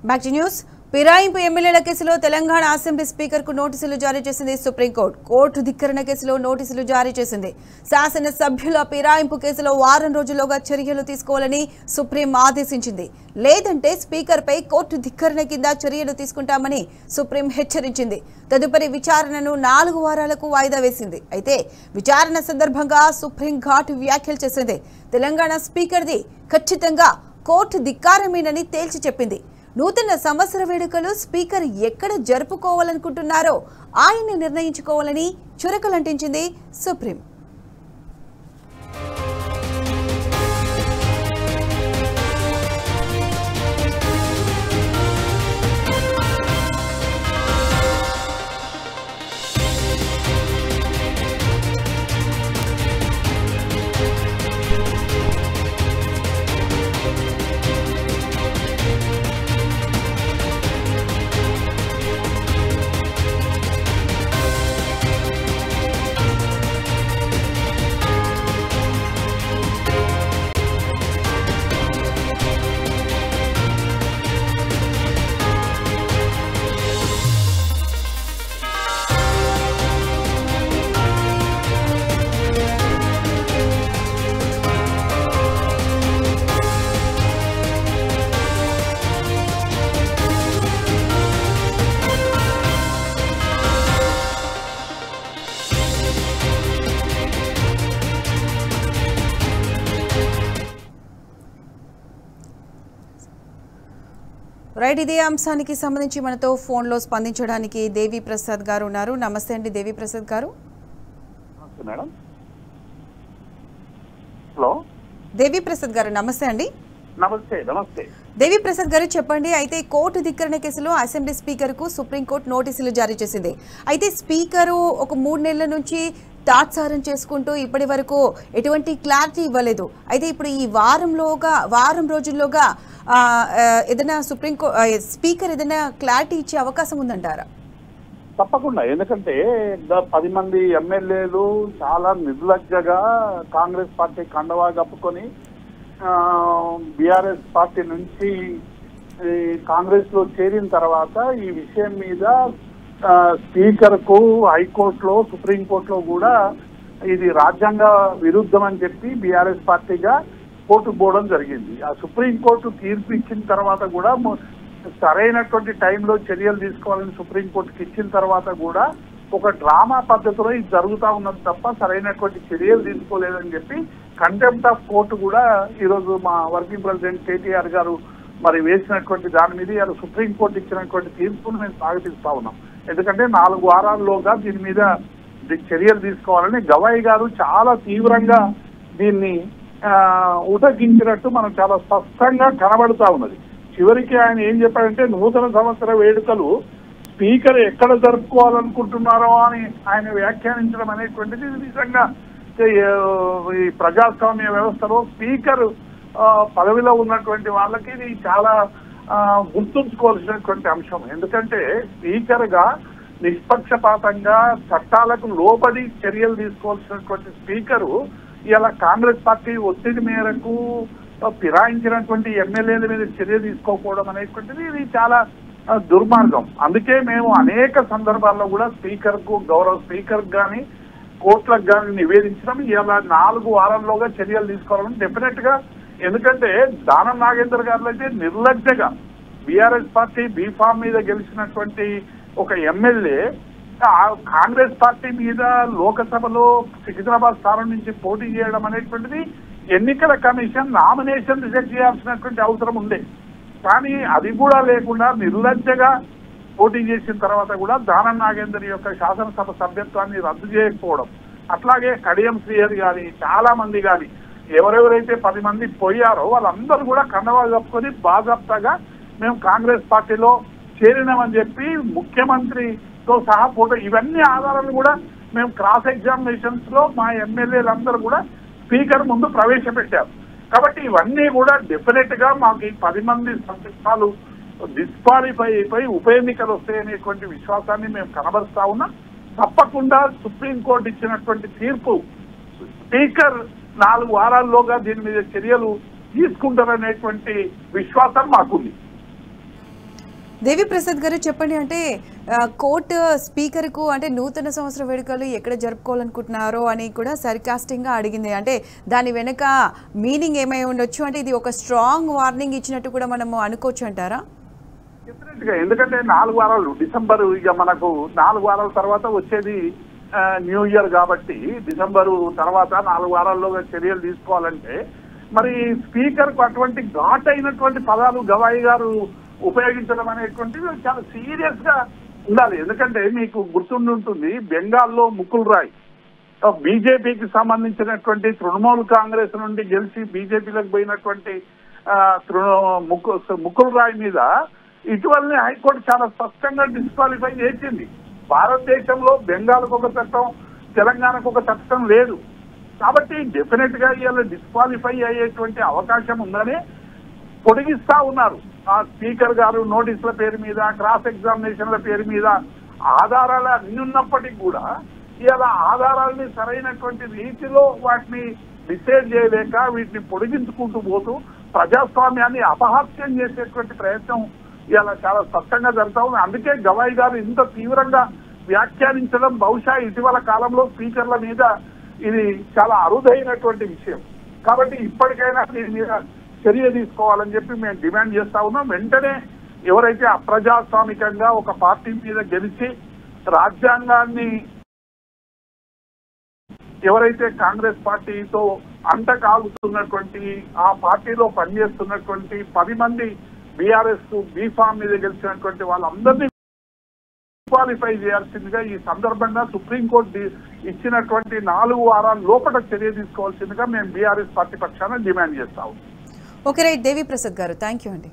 Back to news. పిరాయింపు ఎమ్మెల్యేల కేసులో Telangana assembly speaker కు నోటీసులు జారీ చేసింది సుప్రీంకోర్టు. కోర్టు ధిక్కరణ కేసులో నోటీసులు జారీ చేసింది. శాసన సభ్యుల పిరాయింపు కేసులో వారం రోజుల్లోగా చర్యలు తీసుకోవాలని సుప్రీం ఆదేశించింది. లేదంటే స్పీకర్ పై కోర్టు ధిక్కరణ కింద చర్యలు తీసుకుంటామని సుప్రీం హెచ్చరించింది. తదుపరి విచారణను 4 వారాలకు వాయిదా వేసింది. అయితే విచారణ సందర్భంగా సుప్రీం ఘాటు వ్యాఖ్యలు చేసింది. తెలంగాణ స్పీకర్ది ఖచ్చితంగా కోర్టు ధిక్కారమేనని తేల్చి చెప్పింది. నూతన సంవత్సర వేడుకలు స్పీకర్ ఎక్కడ జరుపుకోవాలనుకుంటున్నారో ఆయన్ని నిర్ణయించుకోవాలని చురకలంటించింది సుప్రీం. రైట్, ఇదే అంశానికి సంబంధించి మనతో ఫోన్లో స్పందించడానికి దేవి ప్రసాద్ గారు ఉన్నారు. నమస్తే అండి దేవి ప్రసాద్ గారు. హలో దేవి ప్రసాద్ గారు, నమస్తే అండి. నమస్తే. నమస్తే దేవి ప్రసాద్ గారు, చెప్పండి. అయితే కోర్టు ధిక్కరణ కేసులో అసెంబ్లీ స్పీకర్ కు సుప్రీంకోర్టు నోటీసులు జారీ చేసింది. అయితే స్పీకరు ఒక 3 నెలల నుంచి తాత్సారం చేసుకుంటూ ఇప్పటి వరకు ఎటువంటి క్లారిటీ ఇవ్వలేదు. అయితే ఇప్పుడు ఈ వారం రోజుల్లోగా ఏదైనా స్పీకర్ ఏదైనా క్లారిటీ ఇచ్చే అవకాశం ఉందంటారా? తప్పకుండా. ఎందుకంటే 10 మంది ఎమ్మెల్యేలు చాలా నిర్లజ్జగా కాంగ్రెస్ పార్టీ కండవా కప్పుకొని బీఆర్ఎస్ పార్టీ నుంచి కాంగ్రెస్ లో చేరిన తర్వాత ఈ విషయం మీద స్పీకర్ కు హైకోర్టులో సుప్రీంకోర్టులో కూడా ఇది రాజ్యాంగ విరుద్ధం అని చెప్పి బీఆర్ఎస్ పార్టీగా కోర్టుకు పోవడం జరిగింది. ఆ సుప్రీంకోర్టు తీర్పు ఇచ్చిన తర్వాత కూడా సరైనటువంటి టైంలో చర్యలు తీసుకోవాలని సుప్రీంకోర్టుకి ఇచ్చిన తర్వాత కూడా ఒక డ్రామా పద్ధతిలో ఇది జరుగుతూ ఉన్నది తప్ప సరైనటువంటి చర్యలు తీసుకోలేదని చెప్పి కంటెంప్ట్ ఆఫ్ కోర్టు కూడా ఈరోజు మా వర్కింగ్ ప్రెసిడెంట్ కేటీఆర్ గారు మరి వేసినటువంటి దాని మీద సుప్రీంకోర్టు ఇచ్చినటువంటి తీర్పును మేము స్వాగతిస్తా ఉన్నాం. ఎందుకంటే 4 వారాల్లోగా దీని మీద చర్యలు తీసుకోవాలని గవాయి గారు చాలా తీవ్రంగా దీన్ని ఉటగించినట్టు మనకు చాలా స్పష్టంగా కనబడుతూ ఉన్నది. చివరికి ఆయన ఏం చెప్పాడంటే నూతన సంవత్సర వేడుకలు స్పీకర్ ఎక్కడ జరుపుకోవాలనుకుంటున్నారో అని ఆయన వ్యాఖ్యానించడం అనేటువంటిది నిజంగా ఈ ప్రజాస్వామ్య వ్యవస్థలో స్పీకర్ పదవిలో ఉన్నటువంటి వాళ్ళకి ఇది చాలా గుర్తుంచుకోవాల్సినటువంటి అంశం. ఎందుకంటే స్పీకర్ గా నిష్పక్షపాతంగా చట్టాలకు లోబడి చర్యలు తీసుకోవాల్సినటువంటి స్పీకరు ఇలా కాంగ్రెస్ పార్టీ ఒత్తిడి మేరకు ఫిరాయించినటువంటి ఎమ్మెల్యేల మీద చర్య తీసుకోకపోవడం అనేటువంటిది ఇది చాలా దుర్మార్గం. అందుకే మేము అనేక సందర్భాల్లో కూడా గౌరవ స్పీకర్ కానీ కోర్టులకు కానీ నివేదించడం ఇలా 4 వారాల్లోగా చర్యలు తీసుకోవాలని డెఫినెట్ గా. ఎందుకంటే దానం నాగేందర్ గారు అయితే నిర్లజ్జగా బీఆర్ఎస్ పార్టీ బీఫామ్ మీద గెలిచినటువంటి ఒక ఎమ్మెల్యే కాంగ్రెస్ పార్టీ మీద లోకసభలో సికింద్రాబాద్ స్థానం నుంచి పోటీ చేయడం అనేటువంటిది ఎన్నికల కమిషన్ నామినేషన్ రిజెక్ట్ చేయాల్సినటువంటి అవసరం ఉండే. కానీ అది కూడా లేకుండా నిర్లజ్జగా పోటీ చేసిన తర్వాత కూడా దానం నాగేందర్ యొక్క శాసనసభ సభ్యత్వాన్ని రద్దు చేయకపోవడం, అట్లాగే కడియం శ్రీహరి గాని చాలా మంది కానీ ఎవరెవరైతే 10 మంది పోయారో వాళ్ళందరూ కూడా కండవా కప్పుకొని బాజాప్తాగా మేము కాంగ్రెస్ పార్టీలో చేరినామని చెప్పి ముఖ్యమంత్రితో సహా ఫోటో ఇవన్నీ ఆధారాలు కూడా మేము క్రాస్ ఎగ్జామినేషన్స్ లో మా ఎమ్మెల్యేలందరూ కూడా స్పీకర్ ముందు ప్రవేశపెట్టారు. కాబట్టి ఇవన్నీ కూడా డెఫినెట్ గా మాకు ఈ 10 మంది సభ్యులు డిస్క్వాలిఫై అయిపోయి ఉప ఎన్నికలు వస్తాయనేటువంటి విశ్వాసాన్ని మేము కనబరుస్తా ఉన్నాం. తప్పకుండా సుప్రీంకోర్టు ఇచ్చినటువంటి తీర్పు స్పీకర్ 4 వారాల్లోగా దీని మీద చర్యలు తీసుకుంటారనేటువంటి విశ్వాసం మాకుంది. దేవి ప్రసాద్ గారు చెప్పండి, అంటే కోర్టు స్పీకర్కు అంటే నూతన సంవత్సర వేడుకలు ఎక్కడ జరుపుకోవాలనుకుంటున్నారో అని కూడా సర్కాస్టింగ్గా అడిగింది. అంటే దాని వెనుక మీనింగ్ ఏమై ఉండొచ్చు, అంటే ఇది ఒక స్ట్రాంగ్ వార్నింగ్ ఇచ్చినట్టు కూడా మనము అనుకోవచ్చు అంటారా? డెఫినెట్గా, ఎందుకంటే 4 వారాలు డిసెంబర్, ఇక మనకు 4 వారాల తర్వాత వచ్చేది న్యూ ఇయర్ కాబట్టి డిసెంబరు తర్వాత 4 వారాల్లో చర్యలు తీసుకోవాలంటే మరి స్పీకర్కు అటువంటి ఘాట్ అయినటువంటి పదాలు గవాయి గారు ఉపయోగించడం అనేటువంటిది చాలా సీరియస్ గా ఉండాలి. ఎందుకంటే మీకు గుర్తుండుంటుంది, బెంగాల్లో ముకుల్ రాయ్ బీజేపీకి సంబంధించినటువంటి తృణమూల్ కాంగ్రెస్ నుండి గెలిచి బీజేపీలకు పోయినటువంటి ముకుల్ రాయ్ మీద ఇటీవలనే హైకోర్టు చాలా స్పష్టంగా డిస్క్వాలిఫై చేసింది. భారతదేశంలో బెంగాల్కు ఒక చట్టం, తెలంగాణకు ఒక చట్టం లేదు కాబట్టి డెఫినెట్ గా ఇవాళ డిస్క్వాలిఫై అయ్యేటువంటి అవకాశం ఉందని పొడిగిస్తా ఉన్నారు. ఆ స్పీకర్ గారు నోటీసుల పేరు మీద, క్రాస్ ఎగ్జామినేషన్ల పేరు మీద ఆధారాలు అన్ని ఉన్నప్పటికీ కూడా ఇవాళ ఆధారాలని సరైనటువంటి రీతిలో వాటిని డిసైడ్ చేయలేక వీటిని పొడిగించుకుంటూ పోతూ ప్రజాస్వామ్యాన్ని అపహాస్యం చేసేటువంటి ప్రయత్నం ఇవాళ చాలా స్పష్టంగా జరుగుతా ఉంది. అందుకే గవాయి గారు ఇంత తీవ్రంగా వ్యాఖ్యానించడం బహుశా ఇటీవల కాలంలో స్పీకర్ల మీద ఇది చాలా అరుదైనటువంటి విషయం. కాబట్టి ఇప్పటికైనా దీని మీద చర్య తీసుకోవాలని చెప్పి మేము డిమాండ్ చేస్తా ఉన్నాం. వెంటనే ఎవరైతే అప్రజాస్వామికంగా ఒక పార్టీ మీద గెలిచి రాజ్యాంగాన్ని ఎవరైతే కాంగ్రెస్ పార్టీతో అంటకాగుతున్నటువంటి ఆ పార్టీలో పనిచేస్తున్నటువంటి 10 మంది బీఆర్ఎస్ బీఫామ్ మీద గెలిచినటువంటి వాళ్ళందరినీ క్వాలిఫై చేయాల్సిందిగా ఈ సందర్భంగా సుప్రీంకోర్టు ఇచ్చినటువంటి 4 వారాల లోపల చర్య తీసుకోవాల్సిందిగా మేము బీఆర్ఎస్ పార్టీ పక్షాన డిమాండ్ చేస్తాము. ఓకే రైట్, దేవి ప్రసాద్ గారు, థ్యాంక్ యూ అండి.